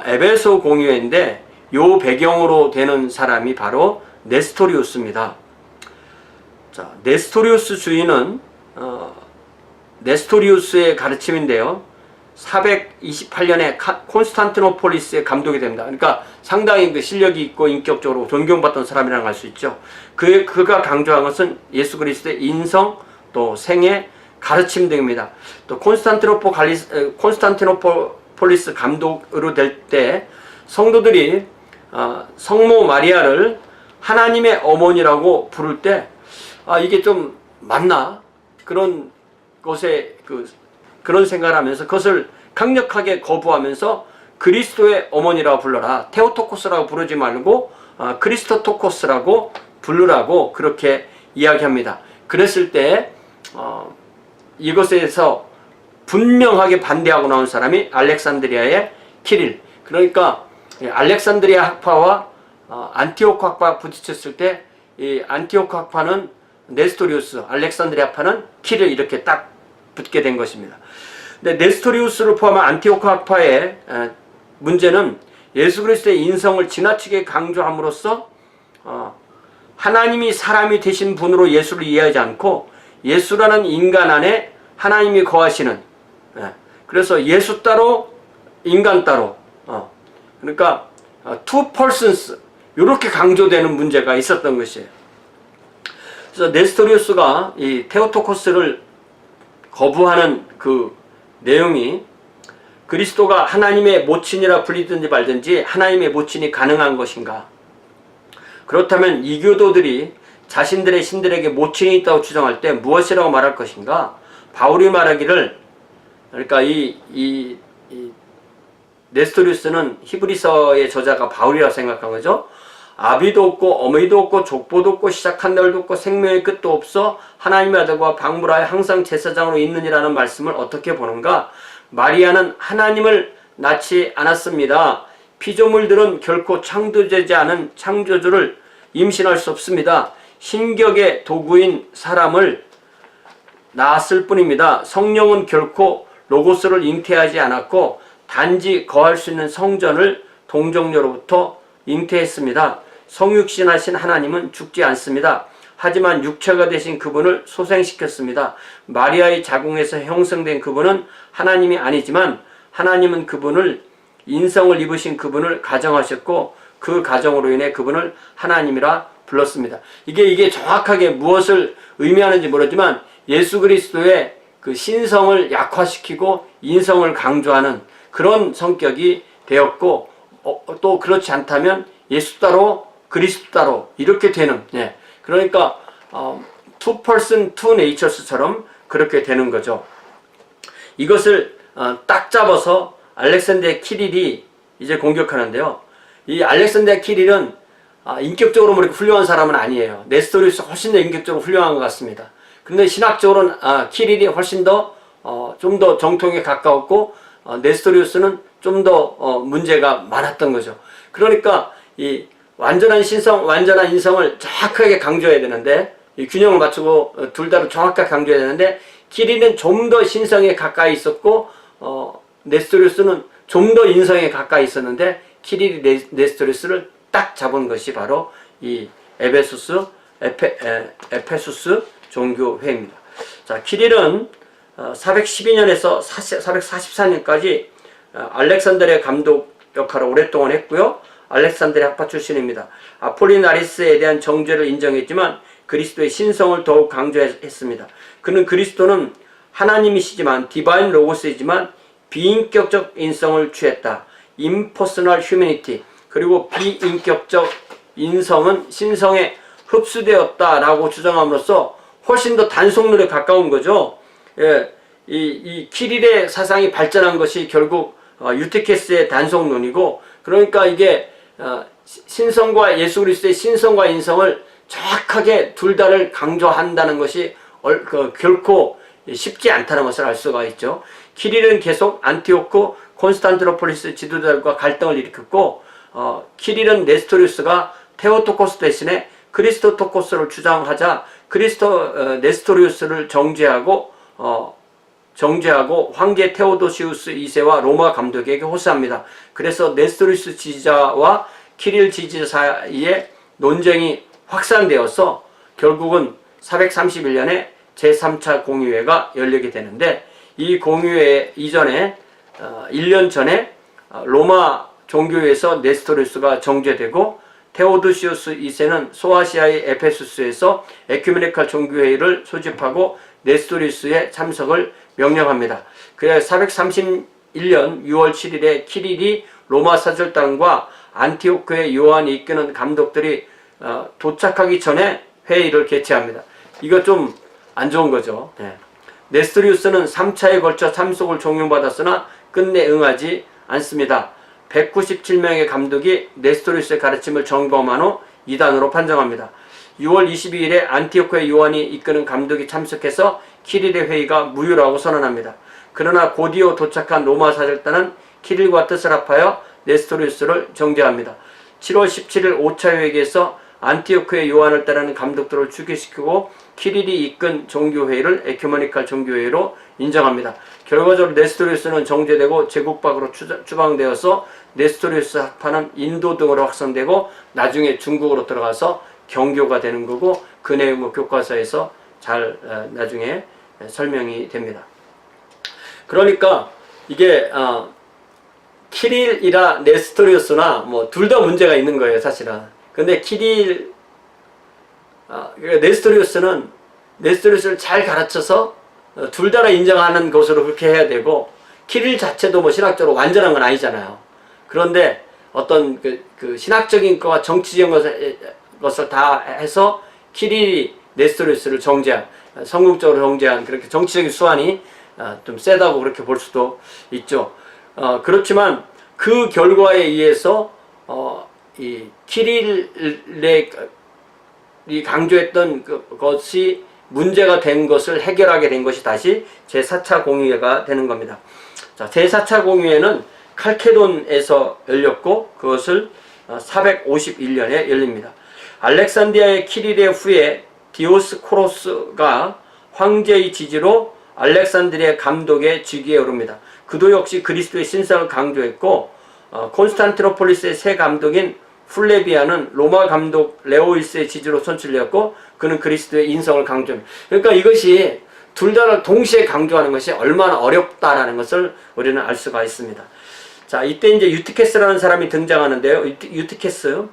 에베소 공의회인데, 요 배경으로 되는 사람이 바로 네스토리우스입니다. 자, 네스토리우스 주의는 네스토리우스의 가르침인데요. 428년에 콘스탄티노폴리스의 감독이 됩니다. 그러니까 상당히 그 실력이 있고 인격적으로 존경받던 사람이라고 할 수 있죠. 그가 강조한 것은 예수 그리스도의 인성, 또 생애, 가르침 등입니다. 또 콘스탄티노폴리스 감독으로 될 때 성도들이 성모 마리아를 하나님의 어머니라고 부를 때 이게 좀 맞나? 그런 것에 그런 생각을 하면서 그것을 강력하게 거부하면서 그리스도의 어머니라고 불러라. 테오토코스라고 부르지 말고 크리스토토코스라고 부르라고 그렇게 이야기합니다. 그랬을 때 이것에 대해서 분명하게 반대하고 나온 사람이 알렉산드리아의 키릴. 그러니까 알렉산드리아 학파와 안티오코 학파 부딪혔을 때 이 안티오코 학파는 네스토리우스, 알렉산드리아 학파는 키릴 이렇게 딱 붙게 된 것입니다. 근데 네스토리우스를 포함한 안티오코 학파의 문제는 예수 그리스도의 인성을 지나치게 강조함으로써 하나님이 사람이 되신 분으로 예수를 이해하지 않고 예수라는 인간 안에 하나님이 거하시는, 그래서 예수 따로 인간 따로, 그러니까 two persons 이렇게 강조되는 문제가 있었던 것이에요. 그래서 네스토리우스가 이 테오토코스를 거부하는 그 내용이 그리스도가 하나님의 모친이라 불리든지 말든지 하나님의 모친이 가능한 것인가? 그렇다면 이교도들이 자신들의 신들에게 모친이 있다고 주장할 때 무엇이라고 말할 것인가? 바울이 말하기를, 그러니까 이 네스토리우스는 히브리서의 저자가 바울이라고 생각한 거죠. 아비도 없고 어머니도 없고 족보도 없고 시작한 날도 없고 생명의 끝도 없어 하나님의 아들과 방불하여 항상 제사장으로 있느니라는 말씀을 어떻게 보는가? 마리아는 하나님을 낳지 않았습니다. 피조물들은 결코 창조되지 않은 창조주를 임신할 수 없습니다. 신격의 도구인 사람을 낳았을 뿐입니다. 성령은 결코 로고스를 잉태하지 않았고 단지 거할 수 있는 성전을 동정녀로부터 잉태했습니다. 성육신하신 하나님은 죽지 않습니다. 하지만 육체가 되신 그분을 소생시켰습니다. 마리아의 자궁에서 형성된 그분은 하나님이 아니지만 하나님은 그분을 인성을 입으신 그분을 가정하셨고 그 가정으로 인해 그분을 하나님이라 불렀습니다. 이게 정확하게 무엇을 의미하는지 모르지만 예수 그리스도의 그 신성을 약화시키고 인성을 강조하는 그런 성격이 되었고, 또 그렇지 않다면 예수 따로 그리스도 따로 이렇게 되는, 그러니까 two person two natures처럼 그렇게 되는 거죠. 이것을 딱 잡아서 알렉산드리아 키릴이 이제 공격하는데요. 이 알렉산드리아 키릴은 인격적으로 그렇게 훌륭한 사람은 아니에요. 네스토리우스 훨씬 더 인격적으로 훌륭한 것 같습니다. 근데 신학적으로는 키릴이 훨씬 더 좀 더 정통에 가까웠고 네스토리우스는 좀 더 문제가 많았던 거죠. 그러니까 이 완전한 신성, 완전한 인성을 정확하게 강조해야 되는데, 이 균형을 맞추고 둘 다를 정확하게 강조해야 되는데, 키릴은 좀 더 신성에 가까이 있었고 네스토리우스는 좀 더 인성에 가까이 있었는데 키릴이 네스토리우스를 딱 잡은 것이 바로 이 에페수스 종교회입니다. 자, 키릴은 412년에서 444년까지 알렉산드리아 감독 역할을 오랫동안 했고요. 알렉산드리아 학파 출신입니다. 아폴리나리스에 대한 정죄를 인정했지만 그리스도의 신성을 더욱 강조했습니다. 그는 그리스도는 하나님이시지만 디바인 로고스이지만 비인격적 인성을 취했다. impersonal humanity. 그리고 비인격적 인성은 신성에 흡수되었다라고 주장함으로써 훨씬 더 단속론에 가까운 거죠. 이 키릴의 사상이 발전한 것이 결국 유티케스의 단속론이고, 그러니까 이게 신성과 예수 그리스도의 신성과 인성을 정확하게 둘 다를 강조한다는 것이 결코 쉽지 않다는 것을 알 수가 있죠. 키릴은 계속 안티오코 콘스탄티노폴리스 지도자들과 갈등을 일으켰고, 키릴은 네스토리우스가 테오토코스 대신에 크리스토토코스를 주장하자 네스토리우스를 정죄하고 황제 테오도시우스 2세와 로마 감독에게 호소합니다. 그래서 네스토리우스 지지자와 키릴 지지자 사이에 논쟁이 확산되어서 결국은 431년에 제3차 공의회가 열리게 되는데, 이 공의회 이전에 1년 전에 로마 종교에서 네스토리우스가 정죄되고 테오도시우스 2세는 소아시아의 에페소스에서 에큐메니칼 종교회의를 소집하고 네스토리우스의 참석을 명령합니다. 그래 431년 6월 7일에 키릴이 로마 사절단과 안티오크의 요한이 이끄는 감독들이 도착하기 전에 회의를 개최합니다. 이거 좀 안 좋은 거죠. 네스토리우스는 3차에 걸쳐 참석을 종용받았으나 끝내 응하지 않습니다. 197명의 감독이 네스토리우스의 가르침을 점검한 후 이단으로 판정합니다. 6월 22일에 안티오크의 요한이 이끄는 감독이 참석해서 키릴의 회의가 무효라고 선언합니다. 그러나 곧이어 도착한 로마 사절단은 키릴과 뜻을 합하여 네스토리우스를 정죄합니다. 7월 17일 5차 회의에서 안티오크의 요한을 따르는 감독들을 추기시키고 키릴이 이끈 종교회의를 에큐메니칼 종교회의로 인정합니다. 결과적으로 네스토리우스는 정죄되고 제국 밖으로 추방되어서 네스토리우스 학파는 인도 등으로 확산되고 나중에 중국으로 들어가서 경교가 되는 거고 그 내용은 교과서에서 잘 나중에 설명이 됩니다. 그러니까 이게 키릴이나 네스토리우스나 뭐 둘 다 문제가 있는 거예요, 사실은. 근데 네스토리우스는 네스토리우스를 잘 가르쳐서 둘 다를 인정하는 것으로 그렇게 해야 되고, 키릴 자체도 뭐 신학적으로 완전한 건 아니잖아요. 그런데 어떤 그 신학적인 것과 정치적인 것을 다 해서 키릴이 네스토리우스를 정죄한, 성공적으로 정죄한, 그렇게 정치적인 수완이 좀 세다고 그렇게 볼 수도 있죠. 그렇지만 그 결과에 의해서 이 키릴의 강조했던 것이 문제가 된 것을 해결하게 된 것이 다시 제4차 공의회가 되는 겁니다. 자, 제4차 공의회는 칼케돈에서 열렸고 그것을 451년에 열립니다. 알렉산드리아의 키릴의 후에 디오스코로스가 황제의 지지로 알렉산드리아 감독의 직위에 오릅니다. 그도 역시 그리스도의 신성을 강조했고 콘스탄티노폴리스의 새 감독인 플레비아는 로마 감독 레오 1세의 지지로 선출되었고 그는 그리스도의 인성을 강조합니다. 그러니까 이것이 둘 다를 동시에 강조하는 것이 얼마나 어렵다라는 것을 우리는 알 수가 있습니다. 자, 이때 이제 유티케스라는 사람이 등장하는데요. 유티케스,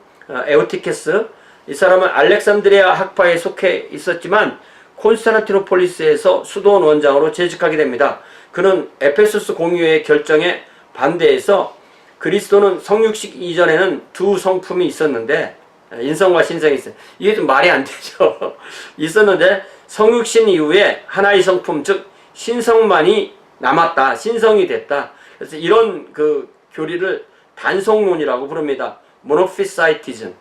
에오티케스. 이 사람은 알렉산드리아 학파에 속해 있었지만 콘스탄티노폴리스에서 수도원 원장으로 재직하게 됩니다. 그는 에페소스 공의회의 결정에 반대해서 그리스도는 성육식 이전에는 두 성품이 있었는데, 인성과 신성이 있어요. 이게 좀 말이 안 되죠. 있었는데 성육신 이후에 하나의 성품, 즉 신성만이 남았다, 신성이 됐다. 그래서 이런 그 교리를 단성론이라고 부릅니다. 모노피사이티즘.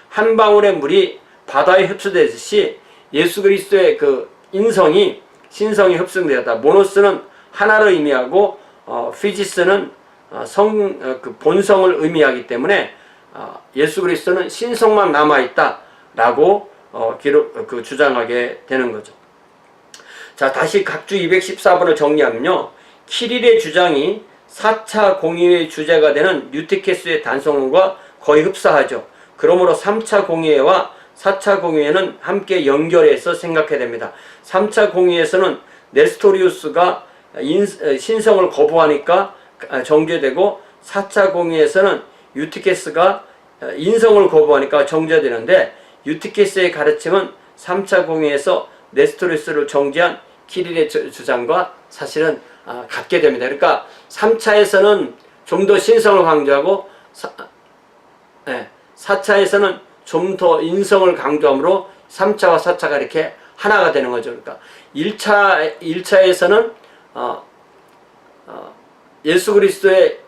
한 방울의 물이 바다에 흡수되듯이 예수 그리스도의 그 인성이, 신성이 흡수되었다. 모노스는 하나를 의미하고 피지스는 그 본성을 의미하기 때문에 예수 그리스도는 신성만 남아있다라고 주장하게 되는 거죠. 자, 다시 각주 214번을 정리하면요. 키릴의 주장이 4차 공의회의 주제가 되는 유티케스의 단성론과 거의 흡사하죠. 그러므로 3차 공의회와 4차 공의회는 함께 연결해서 생각해야 됩니다. 3차 공의회에서는 네스토리우스가 신성을 거부하니까 정죄되고 4차 공의회에서는 유티케스가 인성을 거부하니까 정죄되는데, 유티케스의 가르침은 3차 공의회에서 네스토리우스를 정죄한 키릴의 주장과 사실은 같게 됩니다. 그러니까 3차에서는 좀 더 신성을 강조하고 4차에서는 좀 더 인성을 강조함으로 3차와 4차가 이렇게 하나가 되는 거죠. 그러니까 1차에서는 예수 그리스도의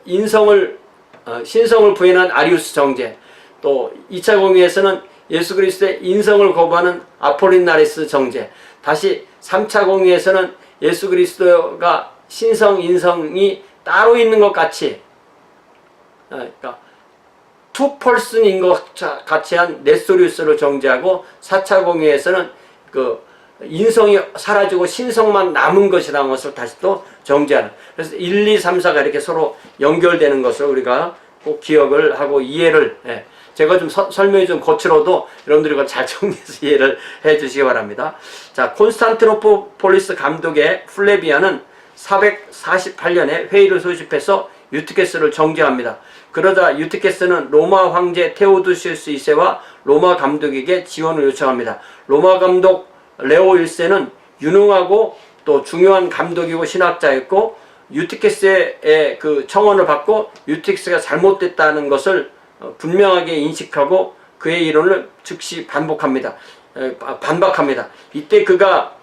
신성을 부인한 아리우스 정죄, 또 2차 공의회에서는 예수 그리스도의 인성을 거부하는 아폴리나리스 정죄, 다시 3차 공의회에서는 예수 그리스도가 신성, 인성이 따로 있는 것 같이, 그러니까 투 펄슨인 것 같이 한 네스토리우스를 정죄하고, 4차 공의회에서는 그 인성이 사라지고 신성만 남은 것이라는 것을 다시 또 정죄하는. 그래서 1, 2, 3, 4가 이렇게 서로 연결되는 것을 우리가 꼭 기억을 하고 이해를, 제가 좀 설명이 좀 거칠어도 여러분들이 그걸 잘 정리해서 이해를 해 주시기 바랍니다. 자, 콘스탄티노폴리스 감독의 플레비아는 448년에 회의를 소집해서 유티케스를 정죄합니다. 그러자 유티케스는 로마 황제 테오도시우스 2세와 로마 감독에게 지원을 요청합니다. 로마 감독 레오 1세는 유능하고 또 중요한 감독이고 신학자였고, 유티케스의 그 청원을 받고 유티케스가 잘못됐다는 것을 분명하게 인식하고 그의 이론을 즉시 반박합니다. 이때 그가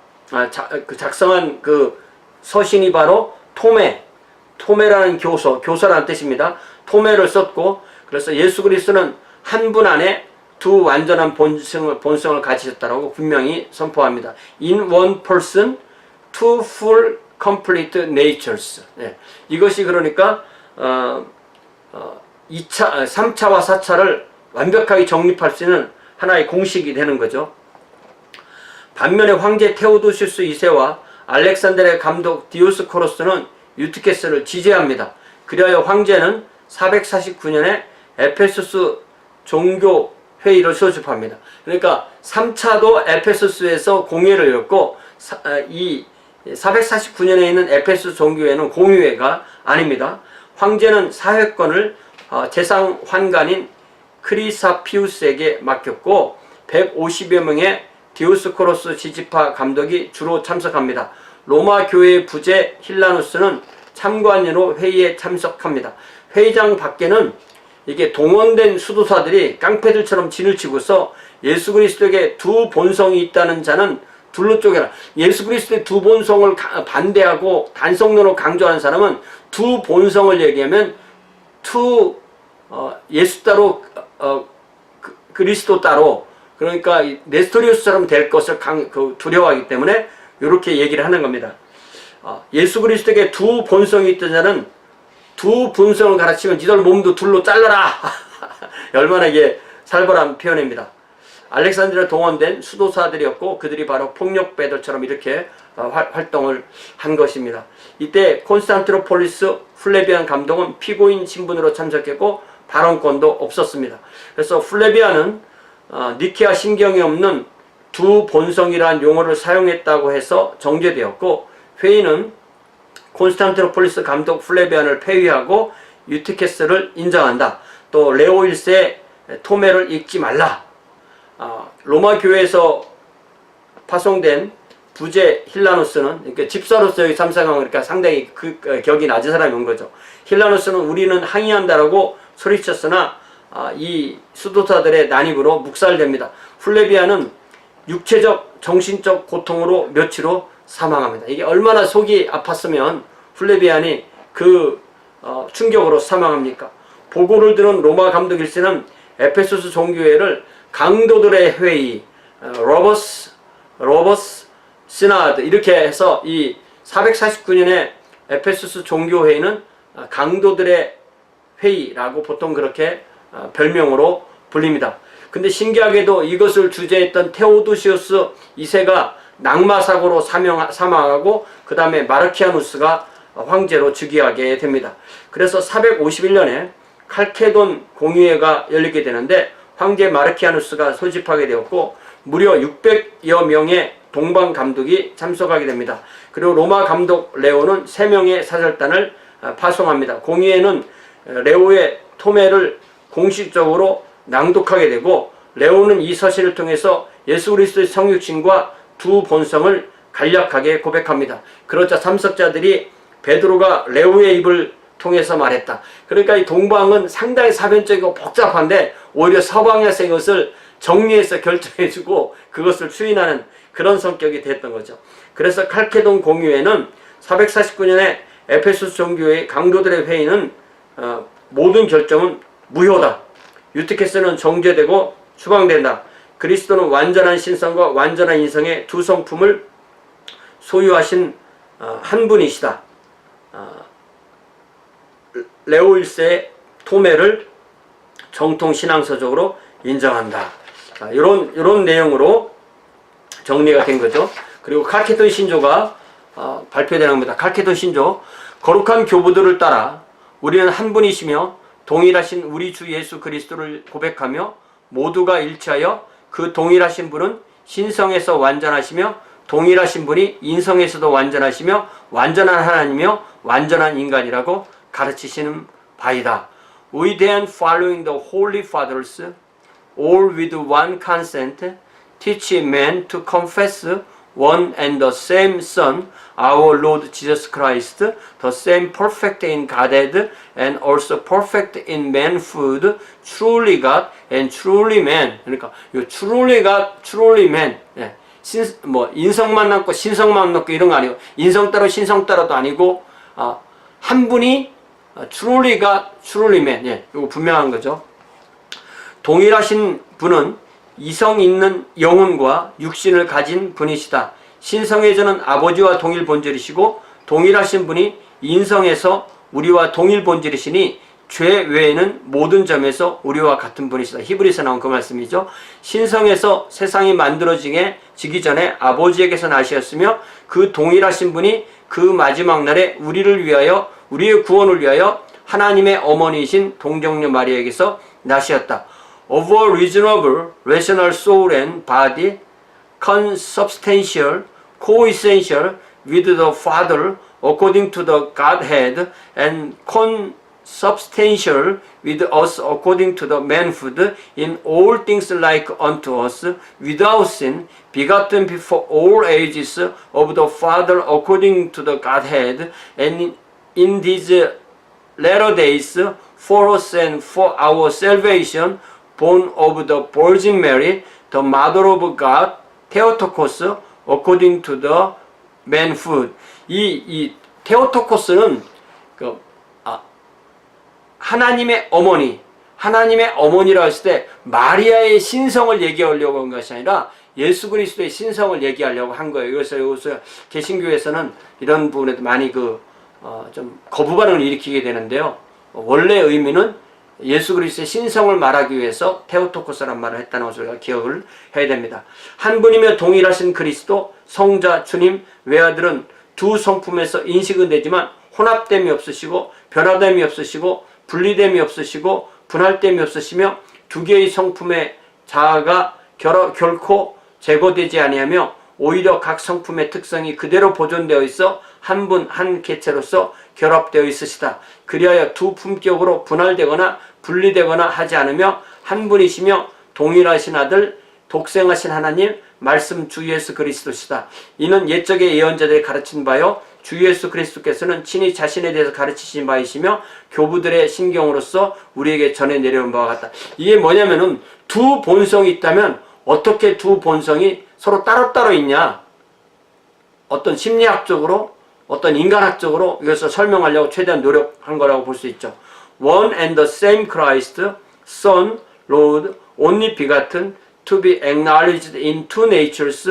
작성한 그 서신이 바로 토메라는 교서라는 뜻입니다. 토메를 썼고, 그래서 예수 그리스도는 한 분 안에 두 완전한 본성을 가지셨다라고 분명히 선포합니다. In one person, two full complete natures. 네. 이것이 그러니까 3차와 4차를 완벽하게 정립할 수 있는 하나의 공식이 되는 거죠. 반면에 황제 테오도시우스 2세와 알렉산드리아 감독 디오스코로스는 유티케스를 지지합니다. 그리하여 황제는 449년에 에페소스 종교회의를 소집합니다. 그러니까 3차도 에페소스에서 공회를 열었고, 이 449년에 있는 에페소스 종교회는 공의회가 아닙니다. 황제는 사회권을 재상 환관인 크리사피우스에게 맡겼고, 150여 명의 디오스코로스 지지파 감독이 주로 참석합니다. 로마 교회의 부제 힐라누스는 참관인으로 회의에 참석합니다. 회의장 밖에는 이게 동원된 수도사들이 깡패들처럼 진을 치고서 예수 그리스도에게 두 본성이 있다는 자는 둘로 쪼개라. 예수 그리스도의 두 본성을 반대하고 단성론으로 강조하는 사람은 두 본성을 얘기하면 예수 따로 그리스도 따로, 그러니까 네스토리우스처럼 될 것을 두려워하기 때문에 이렇게 얘기를 하는 겁니다. 예수 그리스도에게 두 본성이 있던 자는 두 본성을 가르치면 니들 몸도 둘로 잘라라. 얼마나 이게 살벌한 표현입니다. 알렉산드리아 동원된 수도사들이었고, 그들이 바로 폭력배들처럼 이렇게 활동을 한 것입니다. 이때 콘스탄티노폴리스 플레비안 감독은 피고인 신분으로 참석했고 발언권도 없었습니다. 그래서 플레비안은 니케아 신경이 없는 두 본성이라는 용어를 사용했다고 해서 정죄되었고, 회의는 콘스탄티노폴리스 감독 플레비안을 폐위하고 유티케스를 인정한다. 또 레오 1세 토메를 읽지 말라. 로마 교회에서 파송된 부제 힐라누스는, 그러니까 집사로서 여기 참석한 거니까 상당히 격이 낮은 사람이 온 거죠. 힐라누스는 우리는 항의한다라고 소리쳤으나 이 수도사들의 난입으로 묵살됩니다. 플레비안은 육체적, 정신적 고통으로 며칠 후 사망합니다. 이게 얼마나 속이 아팠으면 플레비안이 그 충격으로 사망합니까? 보고를 들은 로마 감독 1세는 에페소스 종교회를 강도들의 회의, 로버스 시나드 이렇게 해서 이 449년에 에페소스 종교회의는 강도들의 회의라고 보통 그렇게 별명으로 불립니다. 근데 신기하게도 이것을 주재했던 테오도시우스 2세가 낙마사고로 사망하고 그 다음에 마르키아누스가 황제로 즉위하게 됩니다. 그래서 451년에 칼케돈 공의회가 열리게 되는데 황제 마르키아누스가 소집하게 되었고, 무려 600여 명의 동방 감독이 참석하게 됩니다. 그리고 로마 감독 레오는 3명의 사절단을 파송합니다. 공의회는 레오의 토메를 공식적으로 낭독하게 되고, 레오는 이 서신을 통해서 예수 그리스도의 성육신과 두 본성을 간략하게 고백합니다. 그러자 참석자들이 베드로가 레오의 입을 통해서 말했다. 그러니까 이 동방은 상당히 사변적이고 복잡한데 오히려 서방에서 이것을 정리해서 결정해주고 그것을 추인하는 그런 성격이 됐던 거죠. 그래서 칼케돈 공의회는 449년에 에페소스 종교의 강도들의 회의는 모든 결정은 무효다. 유티케스는 정죄되고 추방된다. 그리스도는 완전한 신성과 완전한 인성의 두 성품을 소유하신 한 분이시다. 레오 1세의 토메를 정통신앙서적으로 인정한다. 이런 내용으로 정리가 된 거죠. 그리고 칼케돈 신조가 발표되는 겁니다. 칼케돈 신조. 거룩한 교부들을 따라 우리는 한 분이시며 동일하신 우리 주 예수 그리스도를 고백하며 모두가 일치하여 그 동일하신 분은 신성에서 완전하시며 동일하신 분이 인성에서도 완전하시며 완전한 하나님이며 완전한 인간이라고 가르치시는 바이다. We then following the Holy Fathers, all with one consent, teach men to confess one and the same Son, our Lord Jesus Christ, the same perfect in Godhead and also perfect in manhood, truly God and truly man. 그러니까 이 truly God, truly man. 예. 인성만 남고 신성만 남고 이런 거 아니고 인성 따로 신성 따로도 아니고 한 분이 truly God, truly man. 예. 이거 분명한 거죠. 동일하신 분은 이성 있는 영혼과 육신을 가진 분이시다. 신성의 전은 아버지와 동일 본질이시고 동일하신 분이 인성에서 우리와 동일 본질이시니 죄 외에는 모든 점에서 우리와 같은 분이시다. 히브리서 나온 그 말씀이죠. 신성에서 세상이 만들어지기 전에 아버지에게서 나셨으며 그 동일하신 분이 그 마지막 날에 우리를 위하여 우리의 구원을 위하여 하나님의 어머니이신 동정녀 마리아에게서 나셨다. Of a reasonable, rational soul and body, consubstantial, coessential with the Father according to the Godhead, and consubstantial with us according to the manhood, in all things like unto us, without sin, begotten before all ages of the Father according to the Godhead, and in these latter days for us and for our salvation, born of the Virgin Mary, the Mother of God, Theotokos, according to the manhood. 이 테오토코스는 하나님의 어머니, 하나님의 어머니라고 했을 때 마리아의 신성을 얘기하려고 한 것이 아니라 예수 그리스도의 신성을 얘기하려고 한 거예요. 그래서 여기서 개신교에서는 이런 부분에도 많이 좀 거부 반응을 일으키게 되는데요. 원래 의미는 예수 그리스도의 신성을 말하기 위해서 테오토코스라는 말을 했다는 것을 우리가 기억을 해야 됩니다. 한 분이며 동일하신 그리스도, 성자, 주님, 외아들은 두 성품에서 인식은 되지만 혼합됨이 없으시고 변화됨이 없으시고 분리됨이 없으시고 분할됨이 없으시며 두 개의 성품의 자아가 결코 제거되지 아니하며 오히려 각 성품의 특성이 그대로 보존되어 있어 한 분 한 개체로서 결합되어 있으시다. 그리하여 두 품격으로 분할되거나 분리되거나 하지 않으며 한 분이시며 동일하신 아들 독생하신 하나님 말씀 주 예수 그리스도시다. 이는 옛적의 예언자들이 가르친 바요 주 예수 그리스도께서는 친히 자신에 대해서 가르치신 바이시며 교부들의 신경으로서 우리에게 전해 내려온 바와 같다. 이게 뭐냐면은 두 본성이 있다면 어떻게 두 본성이 서로 따로따로 있냐, 어떤 심리학적으로 어떤 인간학적으로 이것을 설명하려고 최대한 노력한 거라고 볼 수 있죠. One and the same Christ, Son, Lord, only begotten, to be acknowledged in two natures,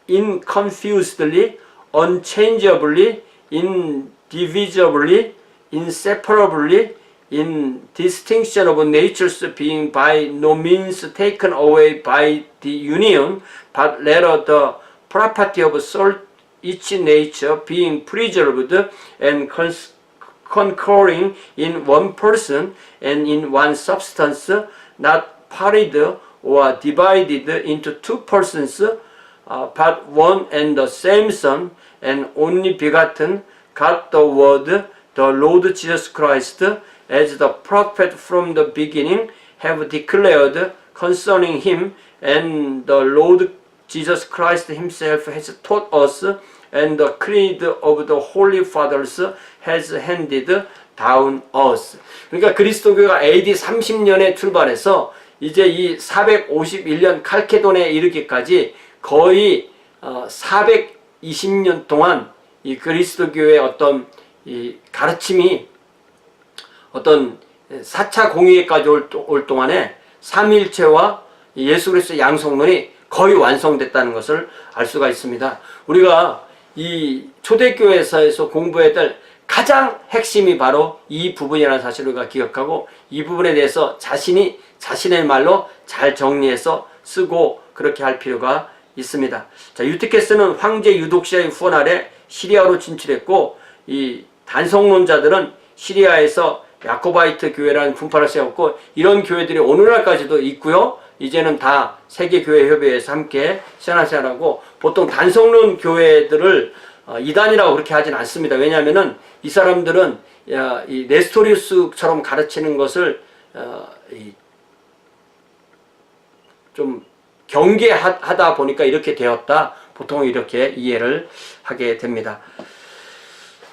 inconfusedly, unchangeably, indivisibly, inseparably, in distinction of natures being by no means taken away by the union, but rather the property of soul, each nature being preserved and concurring in one person and in one substance, not parted or divided into two persons, but one and the same Son, and only begotten, God the Word, the Lord Jesus Christ, as the prophet from the beginning have declared concerning him, and the Lord Jesus Christ himself has taught us, and the creed of the Holy Fathers has handed down us. 그러니까 그리스도교가 AD 30년에 출발해서 이제 이 451년 칼케돈에 이르기까지 거의 420년 동안 이 그리스도교의 어떤 이 가르침이 어떤 4차 공의회까지 올 동안에 삼위일체와 예수 그리스도의 양성론이 거의 완성됐다는 것을 알 수가 있습니다. 우리가 이 초대교회에서 공부해야 될 가장 핵심이 바로 이 부분이라는 사실을 우리가 기억하고 이 부분에 대해서 자신의 말로 잘 정리해서 쓰고 그렇게 할 필요가 있습니다. 자, 유티케스는 황제 유독시아의 후원 아래 시리아로 진출했고 이 단성론자들은 시리아에서 야코바이트 교회라는 분파를 세웠고 이런 교회들이 오늘날까지도 있고요. 이제는 다 세계교회협의회에서 함께 신앙생활하고, 보통 단성론 교회들을 이단이라고 그렇게 하진 않습니다. 왜냐하면은 이 사람들은 이 네스토리우스처럼 가르치는 것을 좀 경계하다 보니까 이렇게 되었다. 보통 이렇게 이해를 하게 됩니다.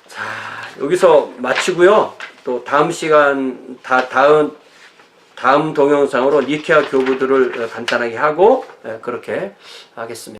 자, 여기서 마치고요. 또 다음 시간, 다음 동영상으로 니케아 교부들을 간단하게 하고 그렇게 하겠습니다.